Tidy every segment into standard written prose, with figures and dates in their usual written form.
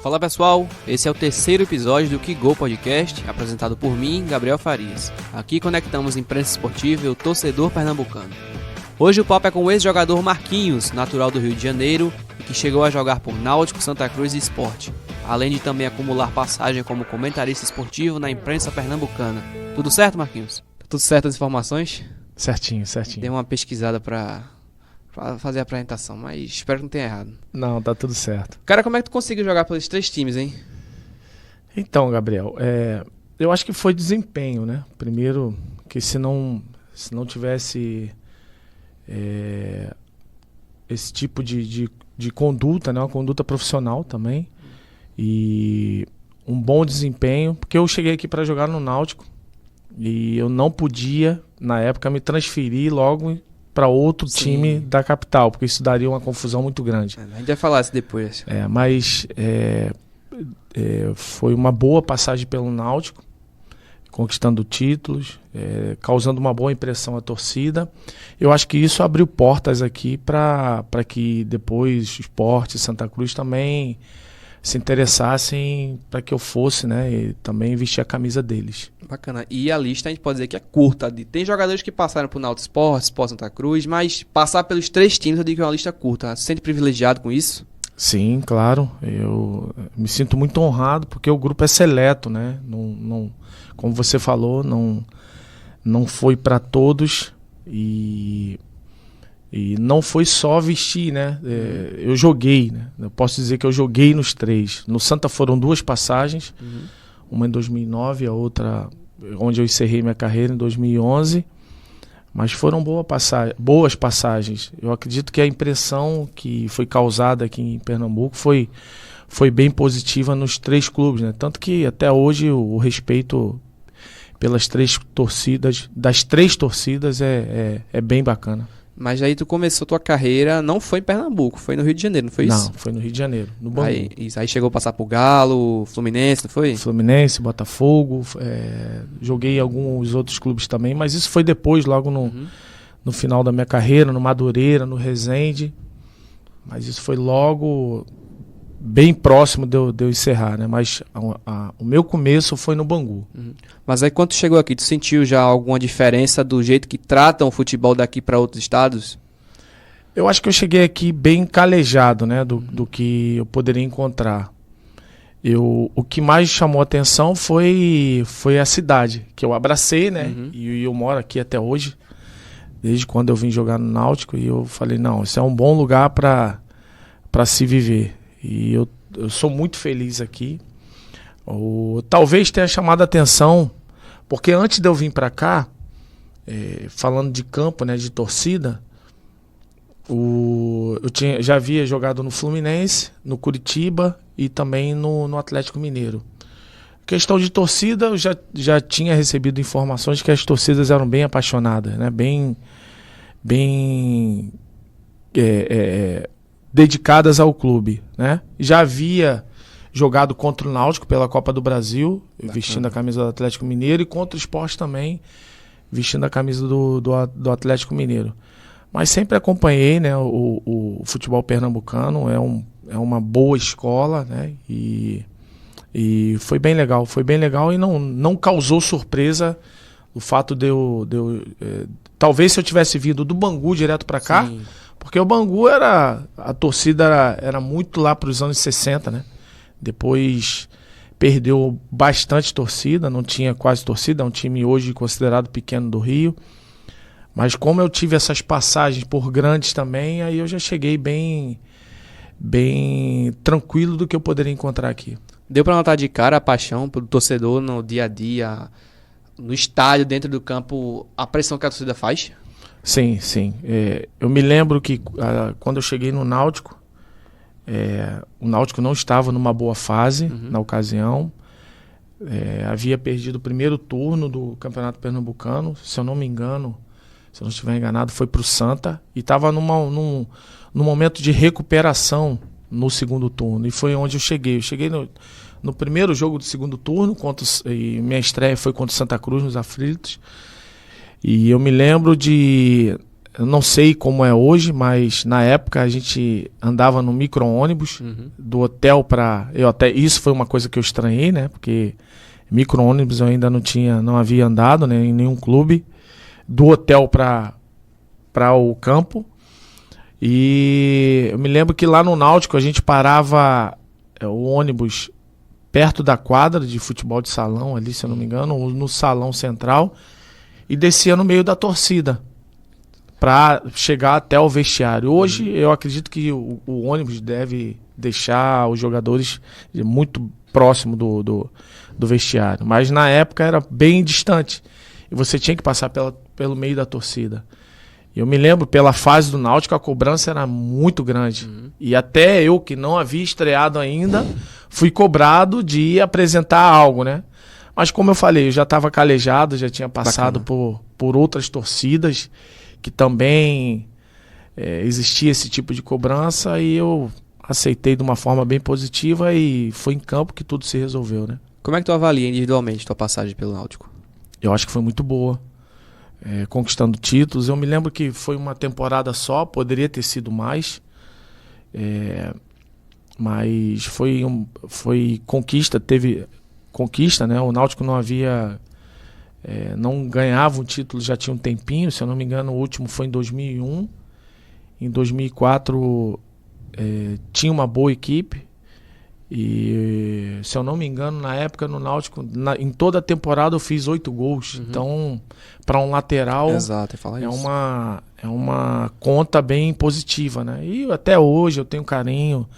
Fala pessoal, esse é o terceiro episódio do Que Gol Podcast, apresentado por mim, Gabriel Farias. Aqui conectamos imprensa esportiva e o torcedor pernambucano. Hoje o papo é com o ex-jogador Marquinhos, natural do Rio de Janeiro, e que chegou a jogar por Náutico, Santa Cruz e Sport, além de também acumular passagem como comentarista esportivo na imprensa pernambucana. Tudo certo, Marquinhos? Tudo certo as informações? Certinho. Dei uma pesquisada pra fazer a apresentação, mas espero que não tenha errado. Não, tá tudo certo. Cara, como é que tu conseguiu jogar pelos três times, hein? Então, Gabriel, eu acho que foi desempenho, né? Primeiro, que se não tivesse esse tipo de conduta, né? Uma conduta profissional também, e um bom desempenho, porque eu cheguei aqui para jogar no Náutico e eu não podia, na época, me transferir logo para outro time da capital, porque isso daria uma confusão muito grande. A gente vai falar isso depois. Mas foi uma boa passagem pelo Náutico, conquistando títulos, causando uma boa impressão à torcida. Eu acho que isso abriu portas aqui para que depois o Sport e Santa Cruz também se interessassem para que eu fosse, né, e também vestir a camisa deles. Bacana. E a lista a gente pode dizer que é curta. Tem jogadores que passaram por Náutico Sport, Sport Santa Cruz, mas passar pelos três times eu digo que é uma lista curta. Você se sente privilegiado com isso? Sim, claro. Eu me sinto muito honrado porque o grupo é seleto, né? Não, como você falou, não foi para todos e não foi só vestir, né? Eu joguei, né? Eu posso dizer que eu joguei nos três. No Santa foram duas passagens, uma em 2009, a outra onde eu encerrei minha carreira em 2011. Mas foram boas passagens. Eu acredito que a impressão que foi causada aqui em Pernambuco foi bem positiva nos três clubes, né? Tanto que até hoje o respeito pelas três torcidas, das três torcidas, é bem bacana. Mas aí tu começou tua carreira, não foi em Pernambuco, foi no Rio de Janeiro, não foi isso? Não, foi no Rio de Janeiro, no Bangu. Aí chegou a passar por Galo, Fluminense, não foi? Fluminense, Botafogo, joguei em alguns outros clubes também, mas isso foi depois, logo no final da minha carreira, no Madureira, no Resende. Mas isso foi logo bem próximo de eu encerrar, né? Mas o meu começo foi no Bangu. Mas aí quando tu chegou aqui, tu sentiu já alguma diferença do jeito que tratam o futebol daqui para outros estados? Eu acho que eu cheguei aqui bem calejado, né? Do que eu poderia encontrar. O que mais chamou a atenção foi a cidade, que eu abracei, né? E eu moro aqui até hoje, desde quando eu vim jogar no Náutico, e eu falei, não, isso é um bom lugar para se viver. E eu sou muito feliz aqui. Talvez tenha chamado a atenção, porque antes de eu vir para cá, falando de campo, né, de torcida, já havia jogado no Fluminense, no Curitiba e também no Atlético Mineiro. Questão de torcida, eu já tinha recebido informações que as torcidas eram bem apaixonadas, né, bem dedicadas ao clube, né? Já havia jogado contra o Náutico pela Copa do Brasil, vestindo a camisa do Atlético Mineiro, e contra o Sport também, vestindo a camisa do Atlético Mineiro. Mas sempre acompanhei, né, o futebol pernambucano, é uma boa escola, né? E foi bem legal e não causou surpresa o fato de eu talvez se eu tivesse vindo do Bangu direto para cá. Sim. Porque o Bangu a torcida era muito lá para os anos 60, né? Depois perdeu bastante torcida, não tinha quase torcida, é um time hoje considerado pequeno do Rio. Mas como eu tive essas passagens por grandes também, aí eu já cheguei bem tranquilo do que eu poderia encontrar aqui. Deu para notar de cara a paixão pelo torcedor no dia a dia, no estádio, dentro do campo, a pressão que a torcida faz? Sim. Eu me lembro que quando eu cheguei no Náutico, o Náutico não estava numa boa fase na ocasião. Havia perdido o primeiro turno do Campeonato Pernambucano, se eu não me engano, se eu não estiver enganado, foi para o Santa, e estava num momento de recuperação no segundo turno, e foi onde eu cheguei. Eu cheguei no primeiro jogo do segundo turno, e minha estreia foi contra o Santa Cruz, nos Aflitos. E eu me lembro de eu não sei como é hoje, mas na época a gente andava no micro-ônibus do hotel para... Isso foi uma coisa que eu estranhei, né? Porque micro-ônibus eu ainda não havia andado, né, em nenhum clube. Do hotel para o campo. E eu me lembro que lá no Náutico a gente parava o ônibus perto da quadra de futebol de salão ali, se eu não me engano, no salão central, e descia no meio da torcida para chegar até o vestiário. Hoje eu acredito que o ônibus deve deixar os jogadores muito próximo do vestiário, mas na época era bem distante e você tinha que passar pelo meio da torcida. Eu me lembro, pela fase do Náutico, a cobrança era muito grande. E até eu, que não havia estreado ainda, fui cobrado de apresentar algo, né? Mas como eu falei, eu já estava calejado, já tinha passado por outras torcidas que também existia esse tipo de cobrança, e eu aceitei de uma forma bem positiva e foi em campo que tudo se resolveu, né? Como é que tu avalia individualmente tua passagem pelo Náutico? Eu acho que foi muito boa. Conquistando títulos. Eu me lembro que foi uma temporada só, poderia ter sido mais, mas foi conquista, teve conquista, né? O Náutico não ganhava um título já tinha um tempinho, se eu não me engano o último foi em 2001, em 2004 tinha uma boa equipe. E se eu não me engano, na época no Náutico, em toda a temporada eu fiz 8 gols. Então, para um lateral, exato, é uma conta bem positiva, né? E até hoje eu tenho carinho,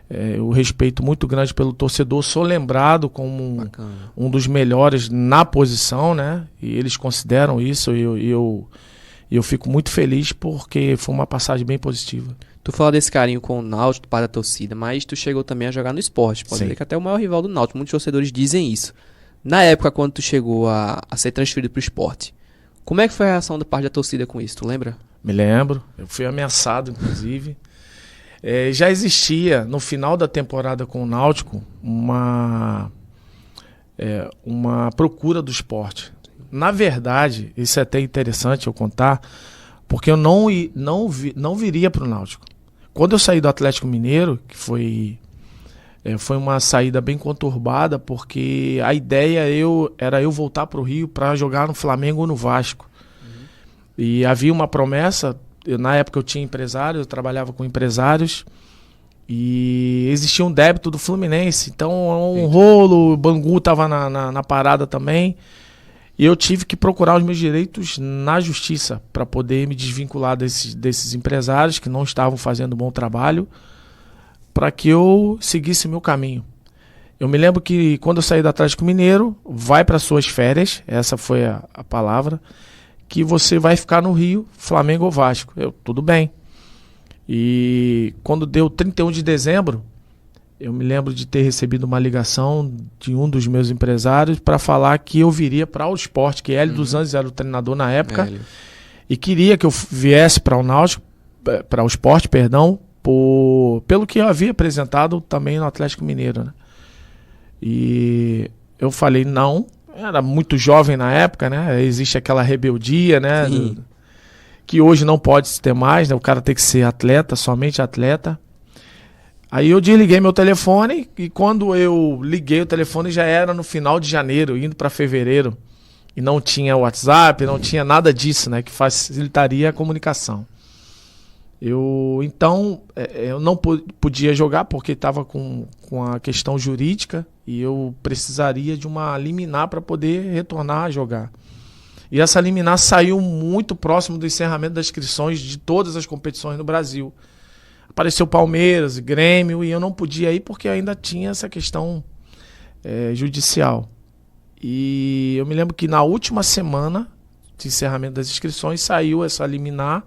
eu respeito muito grande pelo torcedor. Sou lembrado como um dos melhores na posição, né? E eles consideram isso, e eu fico muito feliz porque foi uma passagem bem positiva. Tu fala desse carinho com o Náutico, para a torcida, mas tu chegou também a jogar no esporte. Pode ver que até o maior rival do Náutico, muitos torcedores dizem isso. Na época, quando tu chegou a ser transferido para o esporte, como é que foi a reação da parte da torcida com isso, tu lembra? Me lembro, eu fui ameaçado, inclusive. Já existia, no final da temporada com o Náutico, uma procura do esporte. Na verdade, isso é até interessante eu contar, porque eu não viria para o Náutico. Quando eu saí do Atlético Mineiro, que foi uma saída bem conturbada, porque a ideia era eu voltar para o Rio para jogar no Flamengo ou no Vasco. E havia uma promessa, na época eu tinha empresário, eu trabalhava com empresários, e existia um débito do Fluminense, então um rolo, o Bangu estava na parada também. E eu tive que procurar os meus direitos na justiça para poder me desvincular desses empresários que não estavam fazendo um bom trabalho, para que eu seguisse meu caminho. Eu me lembro que quando eu saí do Atlético Mineiro, vai para suas férias, essa foi a palavra, que você vai ficar no Rio, Flamengo ou Vasco. Tudo bem. E quando deu 31 de dezembro, eu me lembro de ter recebido uma ligação de um dos meus empresários para falar que eu viria para o esporte, que Hélio dos Anjos era o treinador na época, e queria que eu viesse para o Náutico, para o esporte, perdão, pelo que eu havia apresentado também no Atlético Mineiro, né? E eu falei não, era muito jovem na época, né? Existe aquela rebeldia, né? Que hoje não pode se ter mais, né? O cara tem que ser atleta, somente atleta. Aí eu desliguei meu telefone, e quando eu liguei o telefone já era no final de janeiro, indo para fevereiro. E não tinha WhatsApp, não tinha nada disso, né, que facilitaria a comunicação. Então, eu não podia jogar porque estava com a questão jurídica e eu precisaria de uma liminar para poder retornar a jogar. E essa liminar saiu muito próximo do encerramento das inscrições de todas as competições no Brasil. Apareceu Palmeiras, Grêmio, e eu não podia ir porque ainda tinha essa questão judicial. E eu me lembro que na última semana de encerramento das inscrições saiu essa liminar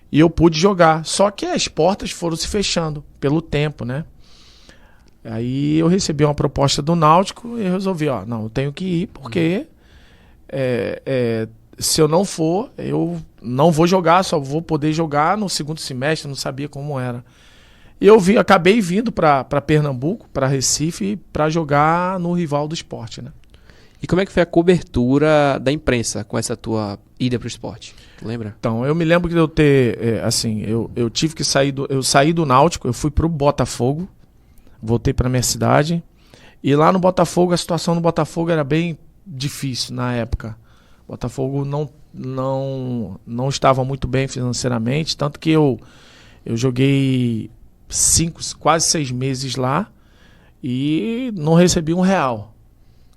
e eu pude jogar. Só que as portas foram se fechando pelo tempo, né? Aí eu recebi uma proposta do Náutico e eu resolvi, não, eu tenho que ir porque se eu não for, eu não vou jogar, só vou poder jogar no segundo semestre, não sabia como era. E acabei vindo para Pernambuco, para Recife, para jogar no rival do esporte, né? E como é que foi a cobertura da imprensa com essa tua ida para o esporte? Lembra? Então, eu me lembro de eu ter, eu tive que eu saí do Náutico, eu fui pro Botafogo, voltei pra minha cidade, e lá no Botafogo, a situação no Botafogo era bem difícil na época. O Botafogo não estava muito bem financeiramente, tanto que eu joguei quase 6 meses lá e não recebi R$1.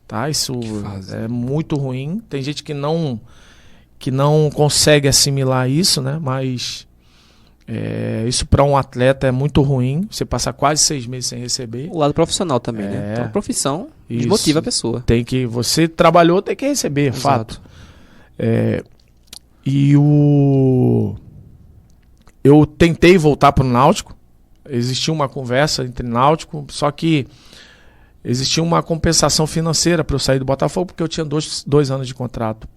Tá? Isso é muito ruim. Tem gente que não consegue assimilar isso, né? Mas isso para um atleta é muito ruim. Você passar quase 6 meses sem receber. O lado profissional também, né? Então a profissão desmotiva a pessoa. Você trabalhou, tem que receber, Exato. fato. Eu tentei voltar para o Náutico. Existia uma conversa entre Náutico, só que existia uma compensação financeira para eu sair do Botafogo, porque eu tinha 2 anos de contrato.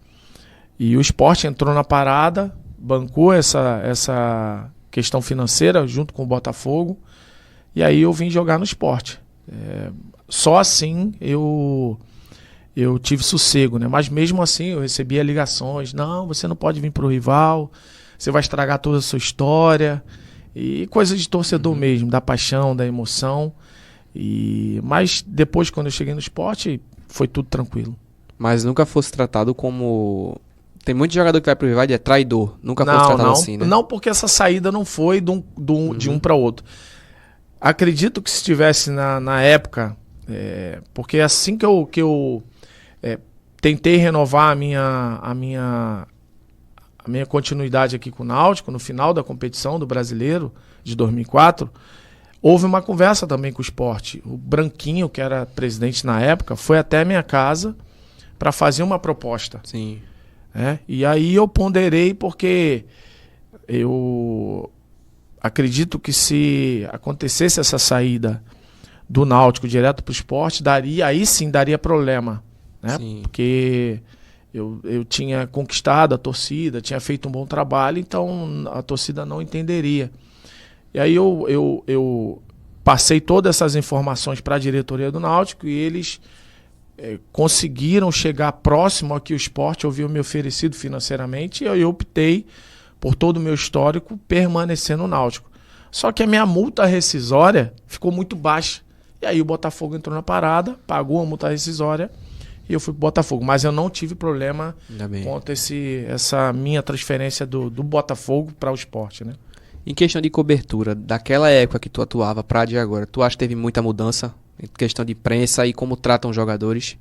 E o Sport entrou na parada, bancou essa questão financeira junto com o Botafogo, e aí eu vim jogar no Sport. Só assim eu tive sossego, né? Mas mesmo assim eu recebia ligações: não, você não pode vir para o rival, você vai estragar toda a sua história, e coisa de torcedor mesmo, da paixão, da emoção. Mas depois, quando eu cheguei no Sport, foi tudo tranquilo. Mas nunca fosse tratado como... Tem muito jogador que vai pro rival e é traidor. Nunca fosse tratado assim, né? Não, porque essa saída não foi de um para outro. Acredito que se estivesse na época, porque assim que eu tentei renovar a minha continuidade aqui com o Náutico, no final da competição do Brasileiro de 2004, houve uma conversa também com o Sport. O Branquinho, que era presidente na época, foi até a minha casa para fazer uma proposta. Sim. E aí eu ponderei, porque eu acredito que se acontecesse essa saída do Náutico direto para o Sport, aí sim daria problema, né? Porque eu tinha conquistado a torcida, tinha feito um bom trabalho, então a torcida não entenderia. E aí eu passei todas essas informações para a diretoria do Náutico, e eles conseguiram chegar próximo ao que o Sport havia me oferecido financeiramente, e eu optei, por todo o meu histórico, permanecer no Náutico. Só que a minha multa rescisória ficou muito baixa. E aí o Botafogo entrou na parada, pagou a multa rescisória, e eu fui pro Botafogo. Mas eu não tive problema quanto essa minha transferência do Botafogo para o Sport, né? Em questão de cobertura, daquela época que tu atuava pra de agora, tu acha que teve muita mudança em questão de imprensa e como tratam os jogadores?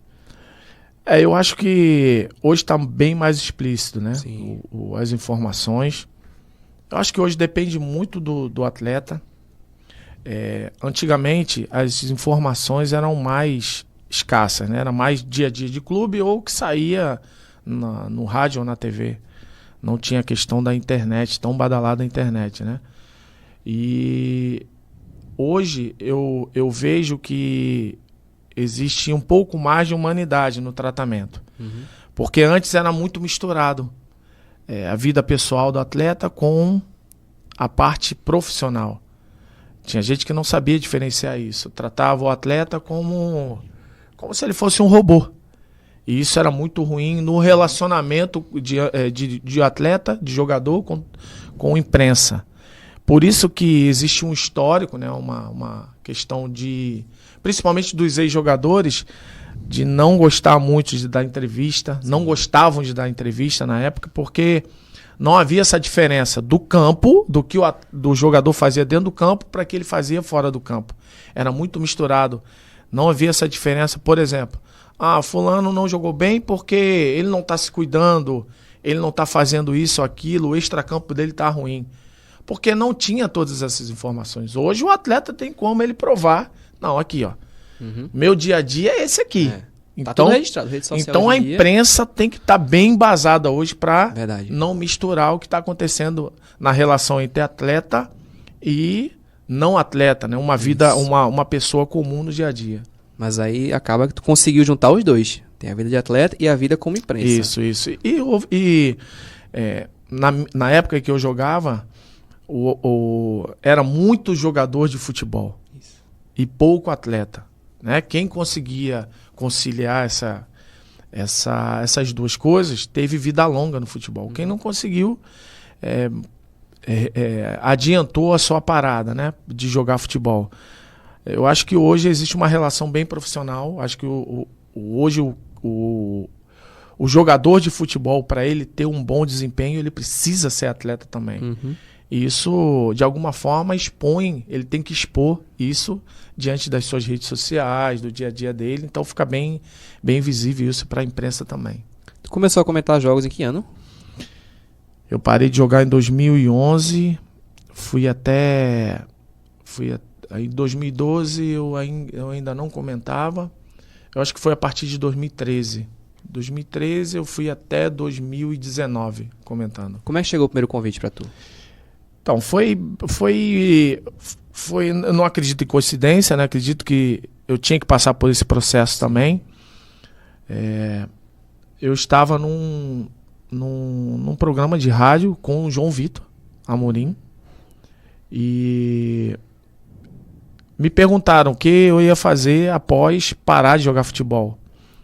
Eu acho que hoje está bem mais explícito, né? Sim. As informações. Eu acho que hoje depende muito do atleta. Antigamente, as informações eram mais escassas, né? Era mais dia a dia de clube, ou que saía no rádio ou na TV. Não tinha questão da internet, tão badalada a internet, né? E hoje eu vejo que existe um pouco mais de humanidade no tratamento. Porque antes era muito misturado a vida pessoal do atleta com a parte profissional. Tinha gente que não sabia diferenciar isso. Tratava o atleta como se ele fosse um robô. E isso era muito ruim no relacionamento de atleta, de jogador com imprensa. Por isso que existe um histórico, né, uma questão principalmente dos ex-jogadores, de não gostar muito de dar entrevista. Não gostavam de dar entrevista na época, porque não havia essa diferença do campo, do jogador fazia dentro do campo, para que ele fazia fora do campo. Era muito misturado. Não havia essa diferença. Por exemplo, fulano não jogou bem porque ele não está se cuidando, ele não está fazendo isso ou aquilo, o extracampo dele está ruim. Porque não tinha todas essas informações. Hoje o atleta tem como ele provar. Não, aqui, ó. Meu dia a dia é esse aqui. Tá tudo registrado, rede social. Então a imprensa tem que estar bem embasada hoje para não misturar o que está acontecendo na relação entre atleta e não atleta, né? Uma pessoa comum no dia a dia. Mas aí acaba que tu conseguiu juntar os dois. Tem a vida de atleta e a vida como imprensa. Isso. E na época que eu jogava, era muito jogador de futebol. Isso. E pouco atleta, né? Quem conseguia conciliar essas duas coisas, teve vida longa no futebol. Quem não conseguiu, adiantou a sua parada, né, de jogar futebol. Eu acho que hoje existe uma relação bem profissional. Acho que hoje o jogador de futebol, para ele ter um bom desempenho, ele precisa ser atleta também. Uhum. E isso, de alguma forma, ele tem que expor isso diante das suas redes sociais, do dia a dia dele. Então fica bem visível isso para a imprensa também. Tu começou a comentar jogos em que ano? Eu parei de jogar em 2011, em 2012 eu ainda não comentava. Eu acho que foi a partir de 2013. 2013 eu fui até 2019 comentando. Como é que chegou o primeiro convite para tu? Então, eu não acredito em coincidência, né? Acredito que eu tinha que passar por esse processo também. Eu estava num programa de rádio com o João Vitor Amorim e me perguntaram o que eu ia fazer após parar de jogar futebol,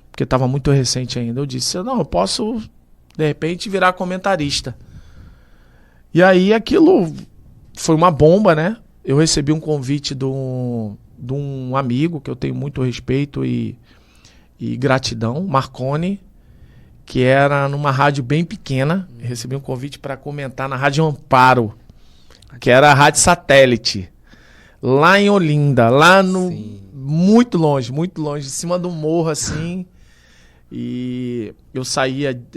porque estava muito recente ainda. Eu disse, não, eu posso de repente virar comentarista. E aí aquilo foi uma bomba, né? Eu recebi um convite de um amigo que eu tenho muito respeito e gratidão, Marconi, que era numa rádio bem pequena. Eu recebi um convite para comentar na Rádio Amparo, que era a rádio satélite, lá em Olinda, muito longe, em cima do morro assim. E eu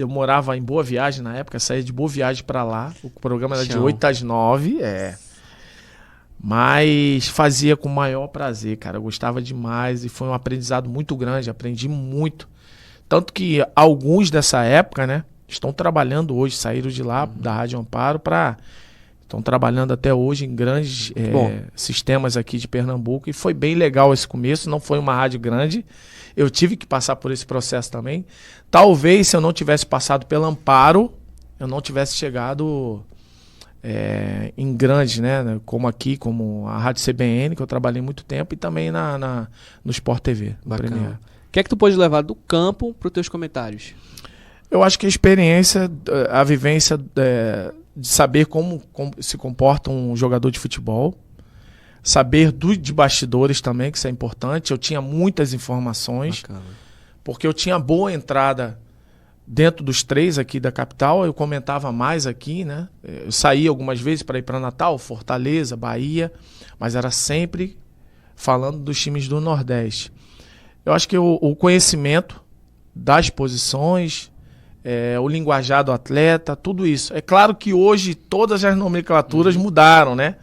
morava em Boa Viagem na época, saía de Boa Viagem para lá. O programa era de 8 às 9, mas fazia com o maior prazer, cara. Eu gostava demais e foi um aprendizado muito grande, aprendi muito. Tanto que alguns dessa época, né, estão trabalhando hoje, saíram de lá, da Rádio Amparo, estão trabalhando até hoje em grandes sistemas aqui de Pernambuco. E foi bem legal esse começo, não foi uma rádio grande. Eu tive que passar por esse processo também. Talvez, se eu não tivesse passado pelo Amparo, eu não tivesse chegado em grandes, né? Como aqui, como a Rádio CBN, que eu trabalhei muito tempo, e também no Sport TV. Bacana. O que é que tu pôde levar do campo para os teus comentários? Eu acho que a experiência, a vivência de saber como se comporta um jogador de futebol, saber de bastidores também, que isso é importante. Eu tinha muitas informações. Bacana. Porque eu tinha boa entrada dentro dos 3 aqui da capital. Eu comentava mais aqui, né? Eu saía algumas vezes para ir para Natal, Fortaleza, Bahia, mas era sempre falando dos times do Nordeste. Eu acho que o conhecimento das posições, o linguajar do atleta, tudo isso. É claro que hoje todas as nomenclaturas mudaram, né?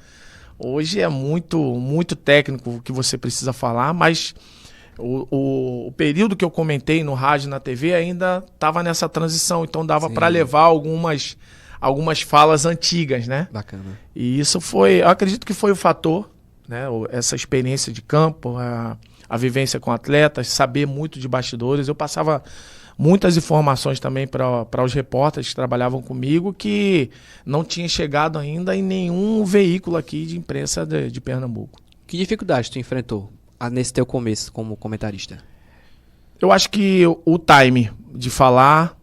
Hoje é muito técnico o que você precisa falar, mas o período que eu comentei no rádio e na TV ainda estava nessa transição, então dava para levar algumas falas antigas, né? Bacana. E isso eu acredito que foi o fator, né? Essa experiência de campo, a vivência com atletas, saber muito de bastidores. Eu passava muitas informações também para os repórteres que trabalhavam comigo, que não tinha chegado ainda em nenhum veículo aqui de imprensa de Pernambuco. Que dificuldade tu enfrentou nesse teu começo como comentarista? Eu acho que o time de falar,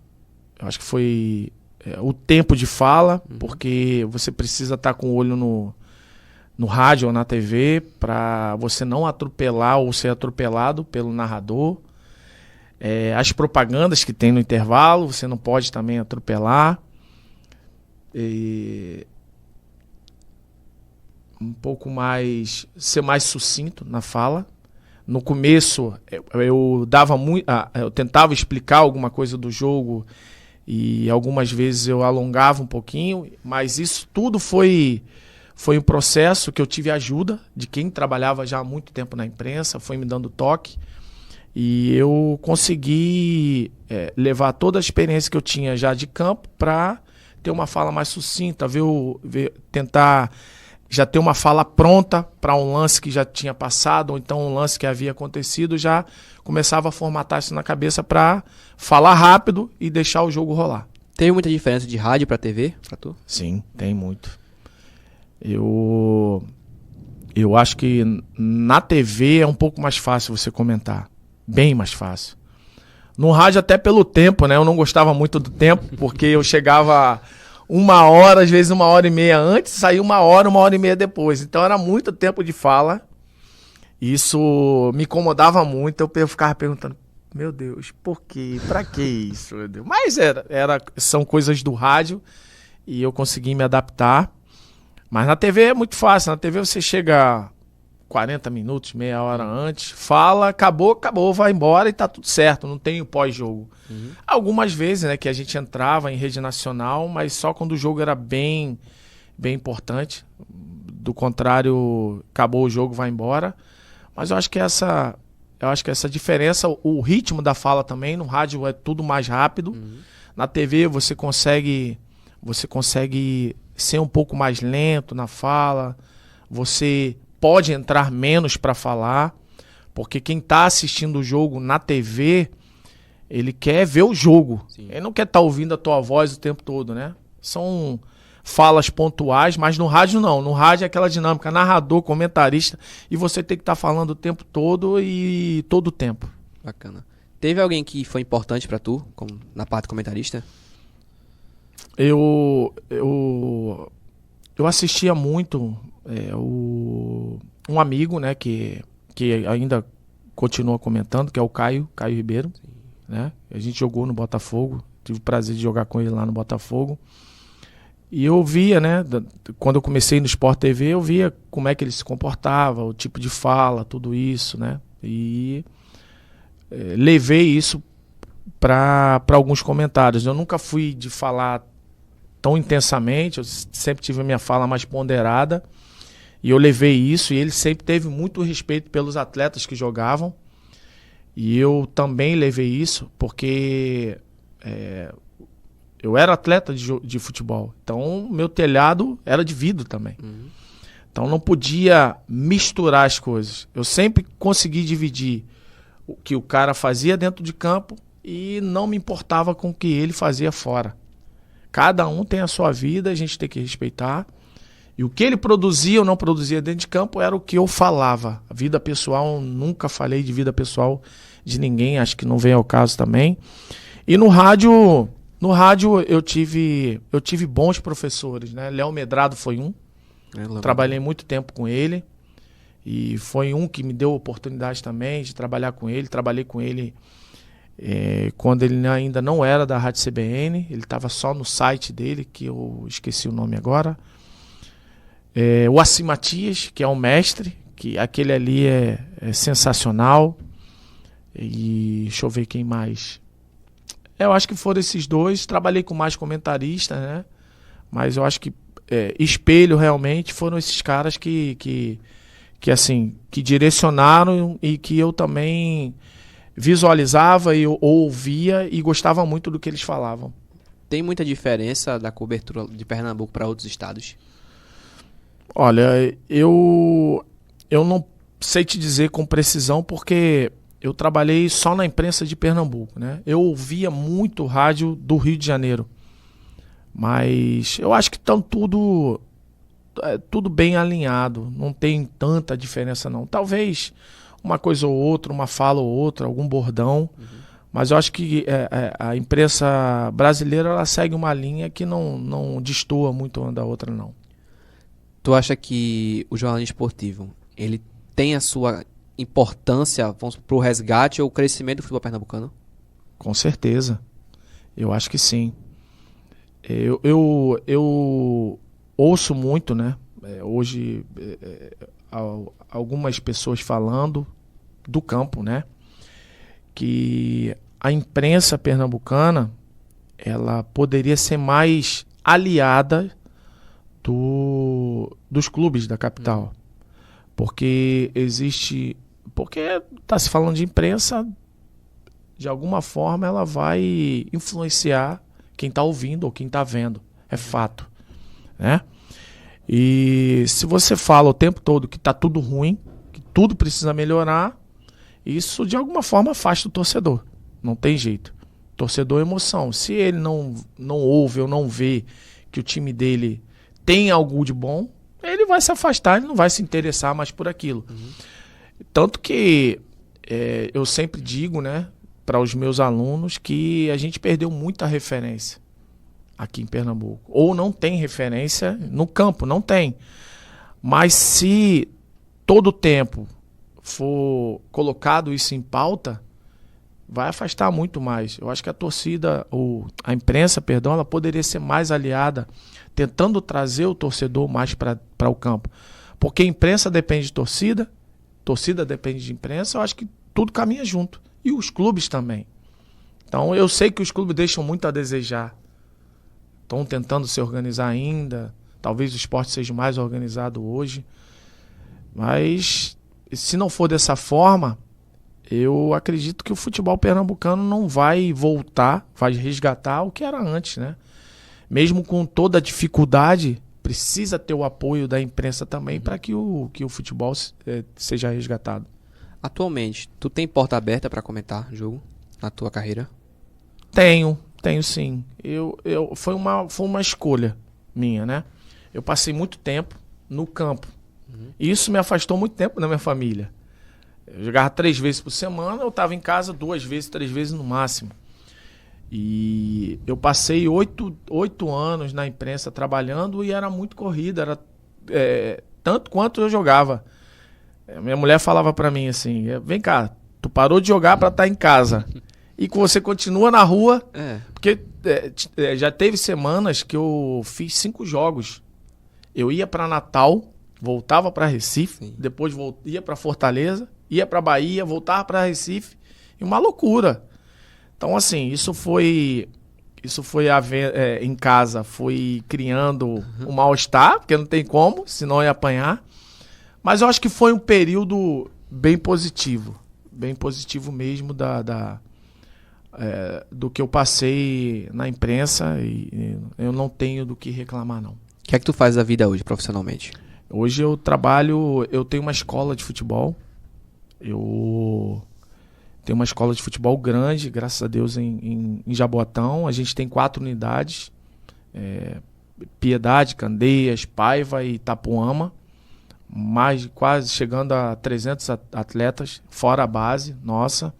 eu acho que foi o tempo de fala, porque você precisa estar com o olho no rádio ou na TV para você não atropelar ou ser atropelado pelo narrador. As propagandas que tem no intervalo, você não pode também atropelar. Um pouco mais, ser mais sucinto na fala. No começo eu tentava explicar alguma coisa do jogo e algumas vezes eu alongava um pouquinho, mas isso tudo foi um processo que eu tive ajuda de quem trabalhava já há muito tempo na imprensa, foi me dando toque. E eu consegui levar toda a experiência que eu tinha já de campo para ter uma fala mais sucinta, tentar já ter uma fala pronta para um lance que já tinha passado, ou então um lance que havia acontecido, já começava a formatar isso na cabeça para falar rápido e deixar o jogo rolar. Teve muita diferença de rádio para TV para tu? Sim, tem muito. Eu acho que na TV é um pouco mais fácil você comentar. Bem mais fácil. No rádio até pelo tempo, né? Eu não gostava muito do tempo, porque eu chegava 1 hora, às vezes 1h30 antes, saía 1 hora, 1h30 depois. Então era muito tempo de fala. Isso me incomodava muito, eu ficava perguntando, meu Deus, por quê? Pra que isso, meu Deus? Mas são coisas do rádio e eu consegui me adaptar. Mas na TV é muito fácil, na TV você chega 40 minutos, meia hora antes, fala, acabou, vai embora e tá tudo certo, não tem o pós-jogo. Algumas vezes, né, que a gente entrava em rede nacional, mas só quando o jogo era bem importante. Do contrário, acabou o jogo, vai embora. Mas eu acho que essa diferença, o ritmo da fala também, no rádio é tudo mais rápido. Na TV você consegue ser um pouco mais lento na fala, você pode entrar menos para falar, porque quem está assistindo o jogo na TV, ele quer ver o jogo. Sim. Ele não quer estar ouvindo a tua voz o tempo todo, né? São falas pontuais, mas no rádio não. No rádio é aquela dinâmica, narrador, comentarista, e você tem que estar falando o tempo todo e todo o tempo. Bacana. Teve alguém que foi importante para tu, na parte comentarista? Eu assistia muito um amigo, né, que ainda continua comentando, que é o Caio Ribeiro, né? A gente jogou no Botafogo, tive o prazer de jogar com ele lá no Botafogo. E eu via, né, quando eu comecei no Sport TV, eu via como é que ele se comportava, o tipo de fala, tudo isso, né? E levei isso para alguns comentários. Eu nunca fui de falar tão intensamente, eu sempre tive a minha fala mais ponderada, e eu levei isso, e ele sempre teve muito respeito pelos atletas que jogavam, e eu também levei isso, porque eu era atleta de futebol, então meu telhado era de vidro também. Então não podia misturar as coisas. Eu sempre consegui dividir o que o cara fazia dentro de campo e não me importava com o que ele fazia fora. Cada um tem a sua vida, a gente tem que respeitar. E o que ele produzia ou não produzia dentro de campo era o que eu falava. A vida pessoal, nunca falei de vida pessoal de ninguém, acho que não vem ao caso também. E no rádio eu tive bons professores, né? Léo Medrado foi um. Trabalhei muito tempo com ele. E foi um que me deu oportunidade também de trabalhar com ele. Trabalhei com ele quando ele ainda não era da Rádio CBN. Ele estava só no site dele, que eu esqueci o nome agora. O Assi Matias, que é um mestre, que aquele ali é sensacional. E deixa eu ver quem mais. Eu acho que foram esses dois. Trabalhei com mais comentaristas, né? Mas eu acho que espelho realmente foram esses caras que direcionaram e que eu também visualizava e ouvia e gostava muito do que eles falavam. Tem muita diferença da cobertura de Pernambuco para outros estados? Olha, eu não sei te dizer com precisão, porque eu trabalhei só na imprensa de Pernambuco, né? Eu ouvia muito rádio do Rio de Janeiro, mas eu acho que estão tudo bem alinhado, não tem tanta diferença não. Talvez uma coisa ou outra, uma fala ou outra, algum bordão, mas eu acho que a imprensa brasileira ela segue uma linha que não destoa muito uma da outra não. Tu acha que o jornalismo esportivo ele tem a sua importância para o resgate ou o crescimento do futebol pernambucano? Com certeza, eu acho que sim. Eu ouço muito, né? Hoje algumas pessoas falando do campo, né? Que a imprensa pernambucana ela poderia ser mais aliada dos clubes da capital. Porque está se falando de imprensa, de alguma forma ela vai influenciar quem está ouvindo ou quem está vendo. É fato, né? E se você fala o tempo todo que está tudo ruim, que tudo precisa melhorar, isso de alguma forma afasta o torcedor. Não tem jeito. Torcedor é emoção. Se ele não ouve ou não vê que o time dele tem algo de bom, ele vai se afastar, ele não vai se interessar mais por aquilo. Tanto que eu sempre digo, né? para os meus alunos que a gente perdeu muita referência aqui em Pernambuco. Ou não tem referência no campo, não tem. Mas se todo o tempo for colocado isso em pauta, vai afastar muito mais. Eu acho que a torcida, ou a imprensa, perdão, ela poderia ser mais aliada, tentando trazer o torcedor mais para o campo. Porque a imprensa depende de torcida depende de imprensa, eu acho que tudo caminha junto. E os clubes também. Então eu sei que os clubes deixam muito a desejar. Estão tentando se organizar ainda. Talvez o esporte seja mais organizado hoje. Mas se não for dessa forma, eu acredito que o futebol pernambucano não vai voltar, vai resgatar o que era antes, né? Mesmo com toda a dificuldade, precisa ter o apoio da imprensa também para que o futebol seja resgatado. Atualmente, tu tem porta aberta para comentar jogo na tua carreira? Tenho sim. Foi uma escolha minha, né? Eu passei muito tempo no campo. E isso me afastou muito tempo da minha família. Eu jogava 3 vezes por semana, eu estava em casa 2 vezes, 3 vezes no máximo. E eu passei 8 anos na imprensa trabalhando e era muito corrida, era tanto quanto eu jogava. Minha mulher falava pra mim assim, vem cá, tu parou de jogar pra estar em casa e que você continua na rua, porque já teve semanas que eu fiz 5 jogos. Eu ia pra Natal, voltava pra Recife, depois ia pra Fortaleza, ia pra Bahia, voltava pra Recife, e uma loucura. Então, assim, isso foi em casa, foi criando um mal-estar, porque não tem como, senão ia apanhar. Mas eu acho que foi um período bem positivo mesmo do que eu passei na imprensa e eu não tenho do que reclamar, não. O que é que tu faz da vida hoje, profissionalmente? Hoje eu tenho uma escola de futebol, eu tenho uma escola de futebol grande, graças a Deus, em Jaboatão. A gente tem 4 unidades, Piedade, Candeias, Paiva e Itapuama. Quase chegando a 300 atletas, fora a base nossa.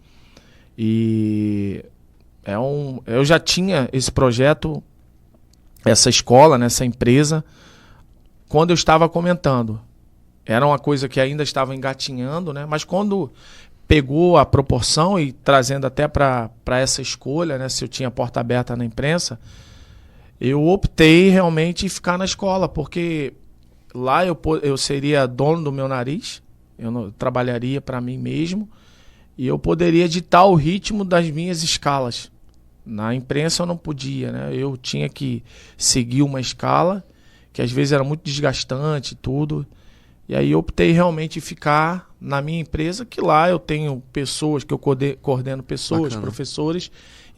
E eu já tinha esse projeto, essa escola, né, essa empresa, quando eu estava comentando. Era uma coisa que ainda estava engatinhando, né? Mas quando pegou a proporção e trazendo até para essa escolha, né, se eu tinha porta aberta na imprensa, eu optei realmente em ficar na escola, porque lá eu seria dono do meu nariz, eu trabalharia para mim mesmo e eu poderia ditar o ritmo das minhas escalas. Na imprensa eu não podia, né? Eu tinha que seguir uma escala que às vezes era muito desgastante e tudo. E aí eu optei realmente em ficar na minha empresa, que lá eu tenho pessoas, que eu coordeno pessoas, bacana, professores,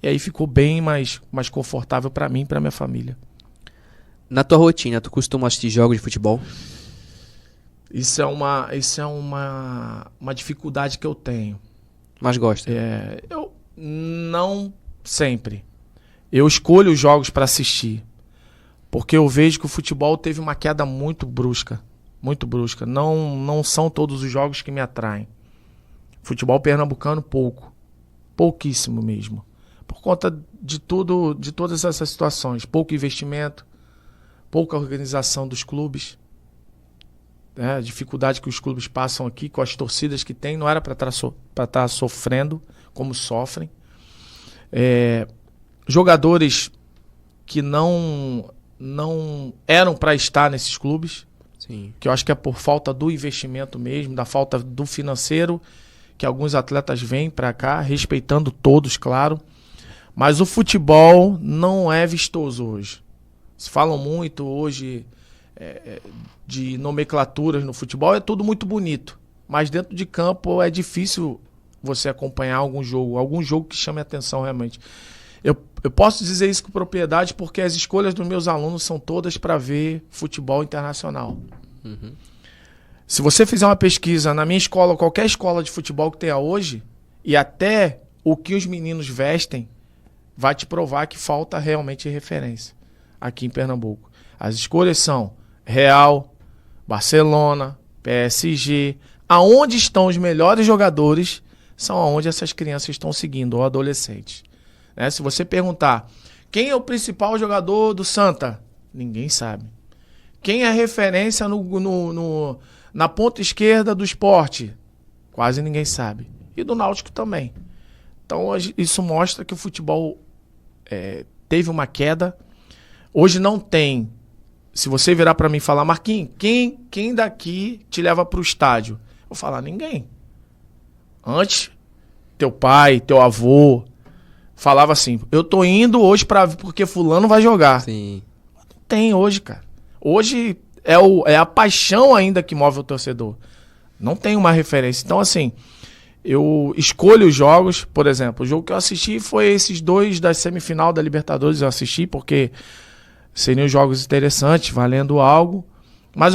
e aí ficou bem mais confortável para mim e para minha família. Na tua rotina, tu costuma assistir jogos de futebol? Isso é uma dificuldade que eu tenho. Mas gosta? Eu não sempre. Eu escolho os jogos para assistir, porque eu vejo que o futebol teve uma queda muito brusca. Muito brusca. Não são todos os jogos que me atraem. Futebol pernambucano, pouquíssimo mesmo. Por conta de todas essas situações. Pouco investimento, pouca organização dos clubes. A dificuldade que os clubes passam aqui, com as torcidas que tem, não era para estar sofrendo como sofrem. Jogadores que não eram para estar nesses clubes. Sim. Que eu acho que é por falta do investimento mesmo, da falta do financeiro, que alguns atletas vêm para cá, respeitando todos, claro. Mas o futebol não é vistoso hoje. Se falam muito hoje de nomenclaturas no futebol, é tudo muito bonito. Mas dentro de campo é difícil você acompanhar algum jogo que chame a atenção realmente. Eu posso dizer isso com propriedade porque as escolhas dos meus alunos são todas para ver futebol internacional. Uhum. Se você fizer uma pesquisa na minha escola, qualquer escola de futebol que tenha hoje, e até o que os meninos vestem, vai te provar que falta realmente referência aqui em Pernambuco. As escolhas são Real, Barcelona, PSG. Aonde estão os melhores jogadores são onde essas crianças estão seguindo, ou adolescentes. Né? Se você perguntar, quem é o principal jogador do Santa? Ninguém sabe. Quem é a referência na ponta esquerda do Sport? Quase ninguém sabe. E do Náutico também. Então isso mostra que o futebol teve uma queda. Hoje não tem. Se você virar para mim e falar, Marquinhos, quem daqui te leva para o estádio? Eu vou falar, ninguém. Antes, teu pai, teu avô, falava assim, eu tô indo hoje porque fulano vai jogar. Sim. Não tem hoje, cara. Hoje é a paixão ainda que move o torcedor. Não tem uma referência. Então, assim, eu escolho os jogos. Por exemplo, o jogo que eu assisti foi esses 2 da semifinal da Libertadores. Eu assisti porque seriam jogos interessantes, valendo algo. Mas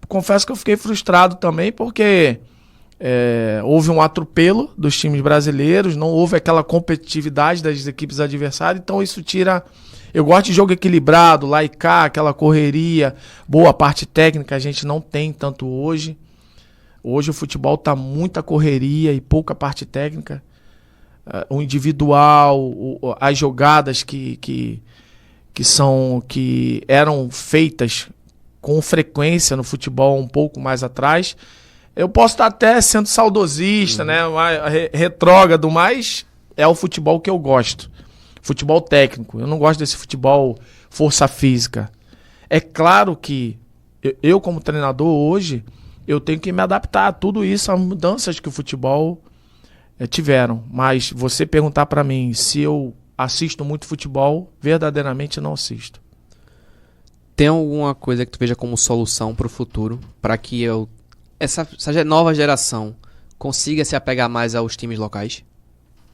confesso que eu fiquei frustrado também porque houve um atropelo dos times brasileiros, não houve aquela competitividade das equipes adversárias, então isso tira... Eu gosto de jogo equilibrado, lá e cá, aquela correria, boa parte técnica a gente não tem tanto hoje. Hoje o futebol tá muita correria e pouca parte técnica. O individual, as jogadas que eram feitas com frequência no futebol um pouco mais atrás. Eu posso estar até sendo saudosista, né? Retrógrado, mas é o futebol que eu gosto. Futebol técnico. Eu não gosto desse futebol força física. É claro que eu como treinador hoje, eu tenho que me adaptar a tudo isso, a mudanças que o futebol tiveram. Mas você perguntar para mim se eu assisto muito futebol, verdadeiramente não assisto. Tem alguma coisa que tu veja como solução para o futuro, para que essa nova geração consiga se apegar mais aos times locais?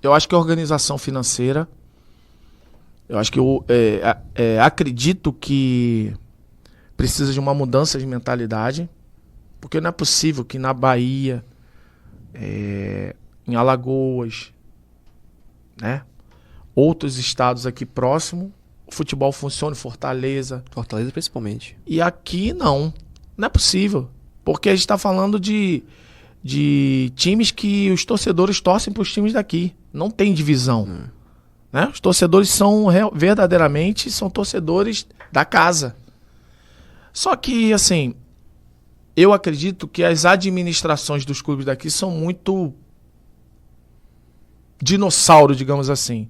Eu acho que a organização financeira, eu acho que acredito que precisa de uma mudança de mentalidade, porque não é possível que na Bahia, em Alagoas, né, outros estados aqui próximo, o futebol funcione, Fortaleza principalmente. E aqui não é possível, porque a gente está falando de times que os torcedores torcem para os times daqui, não tem divisão. Né? Os torcedores verdadeiramente são torcedores da casa. Só que, assim, eu acredito que as administrações dos clubes daqui são muito dinossauro, digamos assim.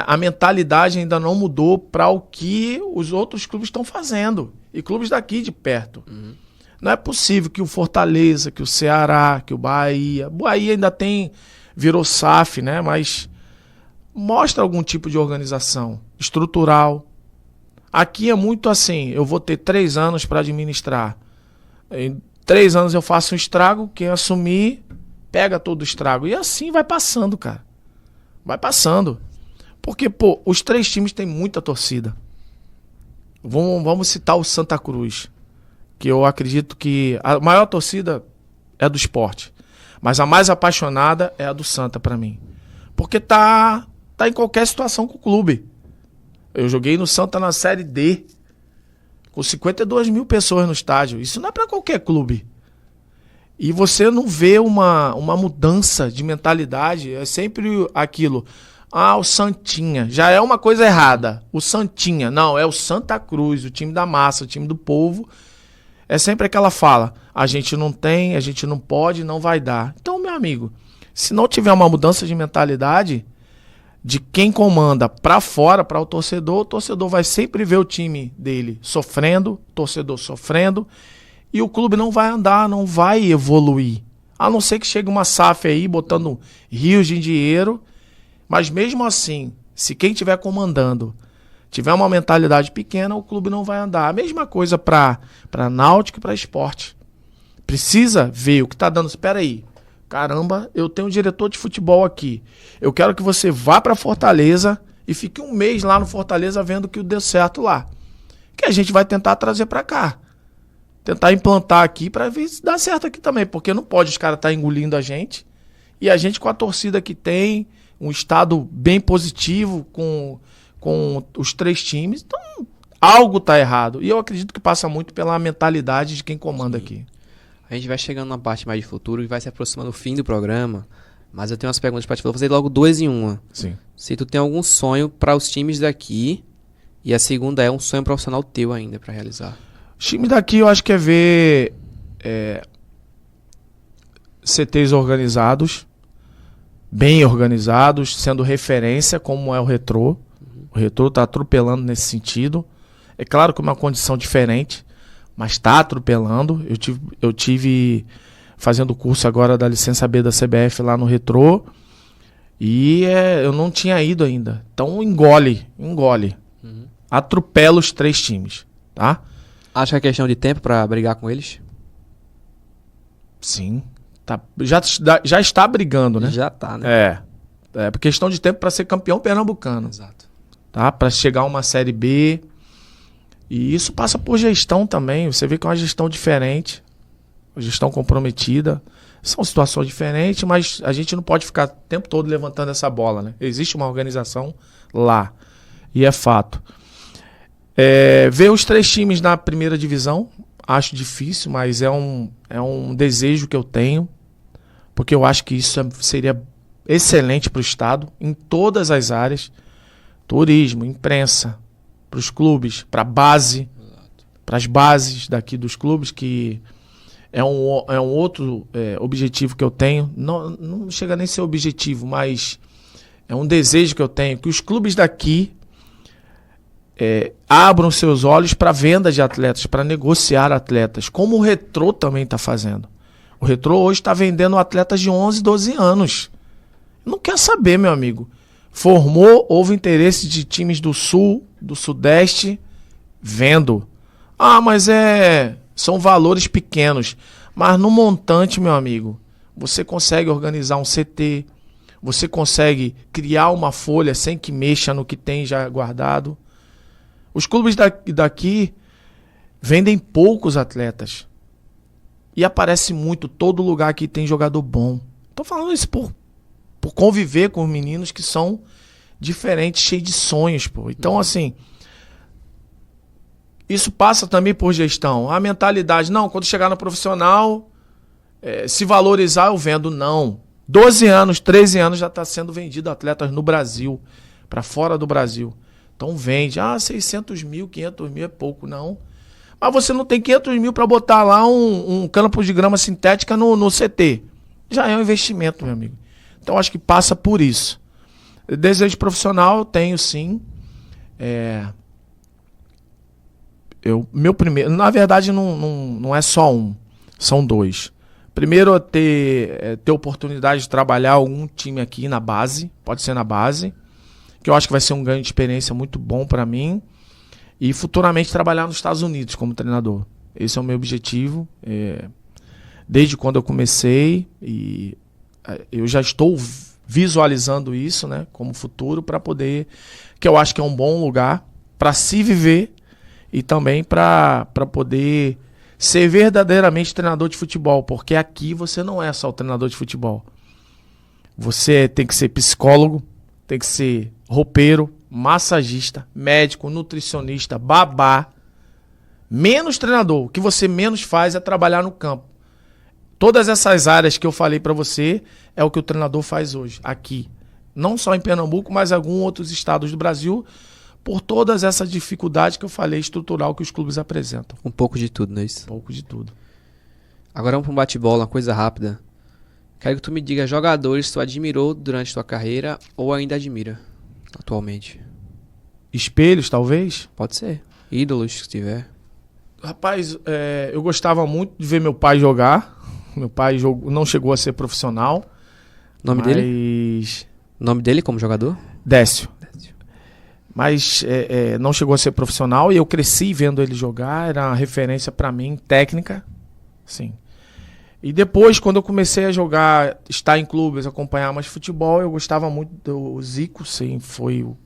A mentalidade ainda não mudou para o que os outros clubes estão fazendo. E clubes daqui de perto. Não é possível que o Fortaleza, que o Ceará, que o Bahia ainda virou SAF, né? Mas mostra algum tipo de organização estrutural. Aqui é muito assim, eu vou ter 3 anos para administrar. Em 3 anos eu faço um estrago, quem assumir pega todo o estrago. E assim vai passando, cara. Vai passando. Porque, os 3 times têm muita torcida. Vamos citar o Santa Cruz, que eu acredito que a maior torcida é do Sport, mas a mais apaixonada é a do Santa para mim. Porque tá em qualquer situação com o clube. Eu joguei no Santa na Série D, com 52 mil pessoas no estádio. Isso não é para qualquer clube. E você não vê uma mudança de mentalidade. É sempre aquilo. O Santinha. Já é uma coisa errada. O Santinha. Não, é o Santa Cruz, o time da massa, o time do povo. É sempre aquela fala. A gente não tem, a gente não pode, não vai dar. Então, meu amigo, se não tiver uma mudança de mentalidade de quem comanda para fora, para o torcedor vai sempre ver o time dele sofrendo, torcedor sofrendo, e o clube não vai andar, não vai evoluir. A não ser que chegue uma SAF aí botando rios de dinheiro, mas mesmo assim, se quem estiver comandando tiver uma mentalidade pequena, o clube não vai andar. A mesma coisa para Náutico e para Sport. Precisa ver o que está dando. Espera aí. Caramba, eu tenho um diretor de futebol aqui. Eu quero que você vá para Fortaleza e fique um mês lá no Fortaleza vendo que deu certo lá. Que a gente vai tentar trazer para cá. Tentar implantar aqui para ver se dá certo aqui também. Porque não pode os caras estar engolindo a gente. E a gente com a torcida que tem, um estado bem positivo com os 3 times. Então, algo está errado. E eu acredito que passa muito pela mentalidade de quem comanda aqui. A gente vai chegando na parte mais de futuro e vai se aproximando do fim do programa. Mas eu tenho umas perguntas pra te fazer logo 2 em uma. Sim. Se tu tem algum sonho para os times daqui, e a segunda é um sonho profissional teu ainda pra realizar. Os times daqui eu acho que é ver CTs organizados, bem organizados, sendo referência, como é o Retrô. O Retrô tá atropelando nesse sentido. É claro que é uma condição diferente, mas tá atropelando. Eu tive fazendo o curso agora da licença B da CBF lá no Retrô. E eu não tinha ido ainda. Então engole. Atropela os 3 times, tá? Acho que é questão de tempo pra brigar com eles? Sim. Tá, já está brigando, né? Já tá, né? É por questão de tempo para ser campeão pernambucano. Exato. Tá? Para chegar a uma Série B. E isso passa por gestão também. Você vê que é uma gestão diferente. Uma gestão comprometida. São situações diferentes, mas a gente não pode ficar o tempo todo levantando essa bola, né? Existe uma organização lá. E é fato. Ver os 3 times na primeira divisão, acho difícil, mas é um desejo que eu tenho, porque eu acho que isso seria excelente para o estado, em todas as áreas, turismo, imprensa, para os clubes, para a base, para as bases daqui dos clubes, que é um outro objetivo que eu tenho, não chega nem a ser objetivo, mas é um desejo que eu tenho, que os clubes daqui abram seus olhos para venda de atletas, para negociar atletas, como o Retrô também está fazendo. O Retrô hoje está vendendo atletas de 11, 12 anos. Não quer saber, meu amigo. Formou, houve interesse de times do Sul, do Sudeste, vendo. Mas são valores pequenos. Mas no montante, meu amigo, você consegue organizar um CT, você consegue criar uma folha sem que mexa no que tem já guardado. Os clubes daqui vendem poucos atletas. E aparece muito, todo lugar que tem jogador bom. Tô falando isso por conviver com meninos que são diferentes, cheios de sonhos, pô. Então, assim, isso passa também por gestão. A mentalidade, não, quando chegar no profissional, se valorizar, eu vendo. Não. 12 anos, 13 anos já está sendo vendido atletas no Brasil, para fora do Brasil. Então vende. 600 mil, 500 mil é pouco, não. Mas você não tem 500 mil para botar lá um campo de grama sintética no CT. Já é um investimento, meu amigo. Então acho que passa por isso. Desejo profissional eu tenho sim. Meu primeiro, na verdade não é só um, são 2. Primeiro ter oportunidade de trabalhar algum time aqui na base, pode ser na base, que eu acho que vai ser um ganho de experiência muito bom para mim, e futuramente trabalhar nos Estados Unidos como treinador. Esse é o meu objetivo, desde quando eu comecei, e eu já estou visualizando isso, né, como futuro, para poder, que eu acho que é um bom lugar para se viver e também para poder ser verdadeiramente treinador de futebol, porque aqui você não é só o treinador de futebol. Você tem que ser psicólogo, tem que ser roupeiro, massagista, médico, nutricionista, babá. Menos treinador. O que você menos faz é trabalhar no campo. Todas essas áreas que eu falei para você é o que o treinador faz hoje, aqui. Não só em Pernambuco, mas em alguns outros estados do Brasil, por todas essas dificuldades que eu falei, estrutural, que os clubes apresentam. Um pouco de tudo, não é isso? Um pouco de tudo. Agora vamos para um bate-bola, uma coisa rápida. Quero que tu me diga jogadores que tu admirou durante tua carreira ou ainda admira atualmente. Espelhos, talvez? Pode ser. Ídolos, se tiver. Rapaz, eu gostava muito de ver meu pai jogar. Meu pai não chegou a ser profissional. Nome dele? Nome dele como jogador? Décio. Mas não chegou a ser profissional e eu cresci vendo ele jogar. Era uma referência para mim, técnica. Sim. E depois, quando eu comecei a jogar, estar em clubes, acompanhar mais futebol, eu gostava muito do Zico, sim, foi o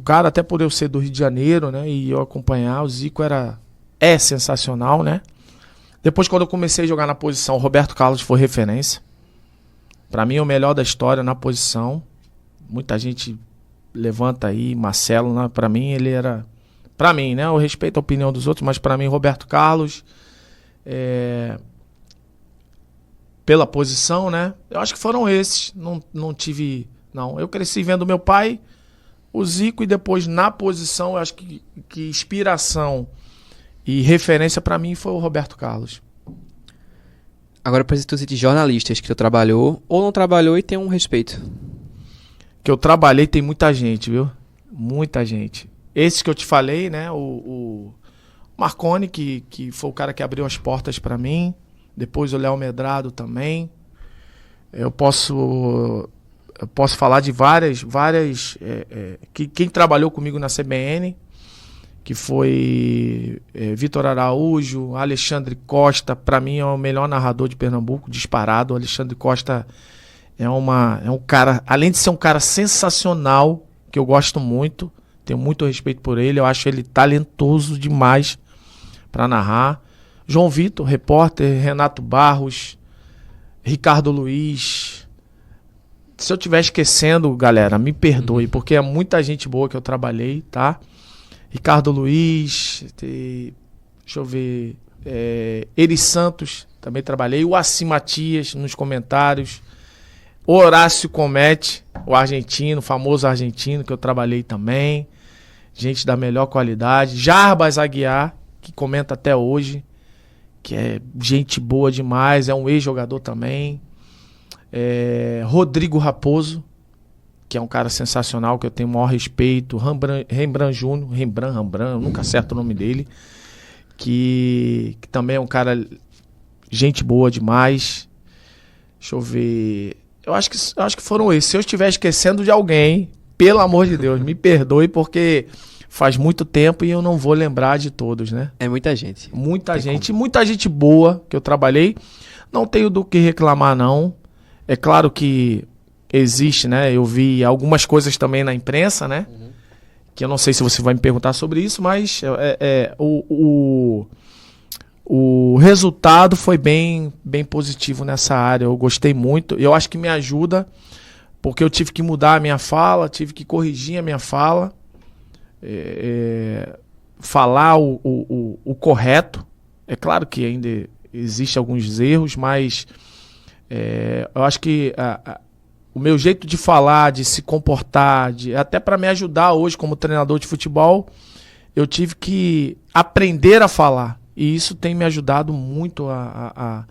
cara, até por eu ser do Rio de Janeiro, né, e eu acompanhar, o Zico é sensacional, né. Depois, quando eu comecei a jogar na posição, o Roberto Carlos foi referência. Para mim, o melhor da história na posição. Muita gente levanta aí, Marcelo, né, para mim ele era... Para mim, né, eu respeito a opinião dos outros, mas para mim, Roberto Carlos... pela posição, né? Eu acho que foram esses. Não tive... Não, eu cresci vendo meu pai, o Zico, e depois na posição, eu acho que inspiração e referência para mim foi o Roberto Carlos. Agora, para tu citar jornalistas que tu trabalhou ou não trabalhou e tem um respeito. Que eu trabalhei tem muita gente, viu? Muita gente. Esses que eu te falei, né? O Marconi, que foi o cara que abriu as portas para mim. Depois o Léo Medrado também. Eu posso falar de várias quem trabalhou comigo na CBN, que foi Vitor Araújo, Alexandre Costa, para mim é o melhor narrador de Pernambuco, disparado. O Alexandre Costa é um cara, além de ser um cara sensacional, que eu gosto muito, tenho muito respeito por ele, eu acho ele talentoso demais para narrar. João Vitor, repórter, Renato Barros, Ricardo Luiz. Se eu estiver esquecendo, galera, me perdoe, porque é muita gente boa que eu trabalhei, tá? Ricardo Luiz, deixa eu ver, Eri Santos, também trabalhei. O Assi Matias, nos comentários. Horácio Comete, o argentino, famoso argentino, que eu trabalhei também. Gente da melhor qualidade. Jarbas Aguiar, que comenta até hoje, que é gente boa demais, é um ex-jogador também. Rodrigo Raposo, que é um cara sensacional, que eu tenho o maior respeito. Rembrandt Júnior, eu nunca acerto o nome dele, que também é um cara, gente boa demais. Deixa eu ver. Eu acho que foram esses. Se eu estiver esquecendo de alguém, pelo amor de Deus, me perdoe, porque faz muito tempo e eu não vou lembrar de todos, né? É muita gente. Muita gente boa que eu trabalhei. Não tenho do que reclamar, não. É claro que existe, né? Eu vi algumas coisas também na imprensa, né? Que eu não sei se você vai me perguntar sobre isso, mas o resultado foi bem positivo nessa área. Eu gostei muito. Eu acho que me ajuda, porque eu tive que mudar a minha fala, tive que corrigir a minha fala, falar o correto. É claro que ainda existem alguns erros, mas eu acho que o meu jeito de falar, de se comportar, até para me ajudar hoje como treinador de futebol, eu tive que aprender a falar. E isso tem me ajudado muito a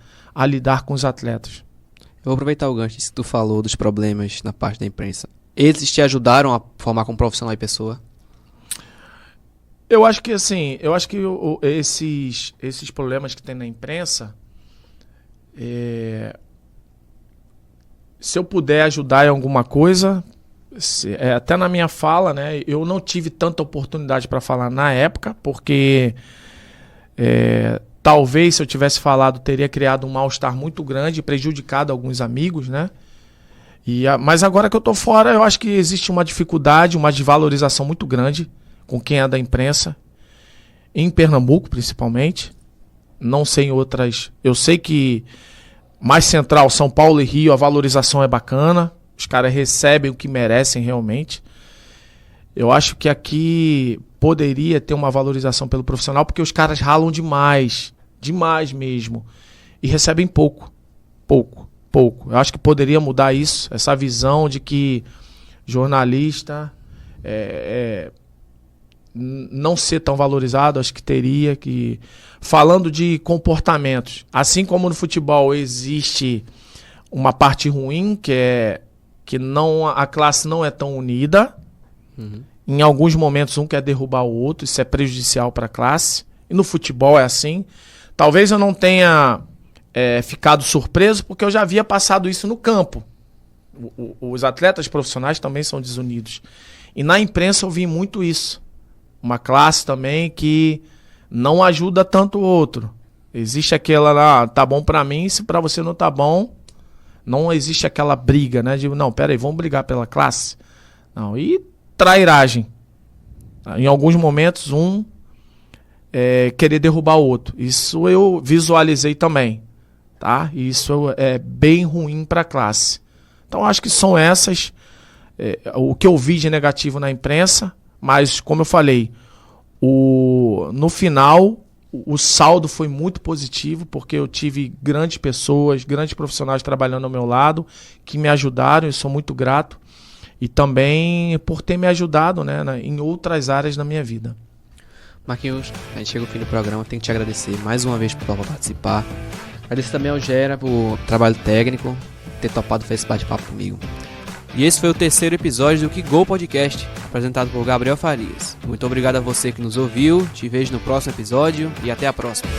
lidar com os atletas. Eu vou aproveitar o gancho que tu falou dos problemas na parte da imprensa. Eles te ajudaram a formar como profissional e pessoa? Eu acho que assim, esses problemas que tem na imprensa, se eu puder ajudar em alguma coisa, até na minha fala, né? Eu não tive tanta oportunidade para falar na época, porque talvez se eu tivesse falado teria criado um mal-estar muito grande, prejudicado alguns amigos, né? Mas agora que eu tô fora, eu acho que existe uma dificuldade, uma desvalorização muito grande com quem é da imprensa, em Pernambuco principalmente, não sei em outras. Eu sei que mais central, São Paulo e Rio, a valorização é bacana, os caras recebem o que merecem realmente. Eu acho que aqui poderia ter uma valorização pelo profissional, porque os caras ralam demais mesmo, e recebem pouco. Eu acho que poderia mudar isso, essa visão de que jornalista não ser tão valorizado. Acho que teria que... Falando de comportamentos, assim como no futebol existe uma parte ruim, que é que a classe não é tão unida. Em alguns momentos um quer derrubar o outro, isso é prejudicial para a classe. E no futebol é assim. Talvez eu não tenha ficado surpreso, porque eu já havia passado isso no campo. Os atletas profissionais também são desunidos. E na imprensa eu vi muito isso. Uma classe também que não ajuda tanto o outro. Existe aquela lá, tá bom pra mim, se pra você não tá bom, não existe aquela briga, né? De, não, peraí, vamos brigar pela classe? Não, e trairagem. Em alguns momentos, querer derrubar o outro. Isso eu visualizei também, tá? Isso é bem ruim pra classe. Então, acho que são essas, o que eu vi de negativo na imprensa, mas, como eu falei, no final, o saldo foi muito positivo, porque eu tive grandes pessoas, grandes profissionais trabalhando ao meu lado, que me ajudaram, eu sou muito grato. E também por ter me ajudado, né, em outras áreas da minha vida. Marquinhos, a gente chega ao fim do programa, tenho que te agradecer mais uma vez por participar. Agradecer também ao Gera por trabalho técnico, ter topado fazer esse bate-papo comigo. E esse foi o terceiro episódio do Que Gol Podcast, apresentado por Gabriel Farias. Muito obrigado a você que nos ouviu, te vejo no próximo episódio e até a próxima.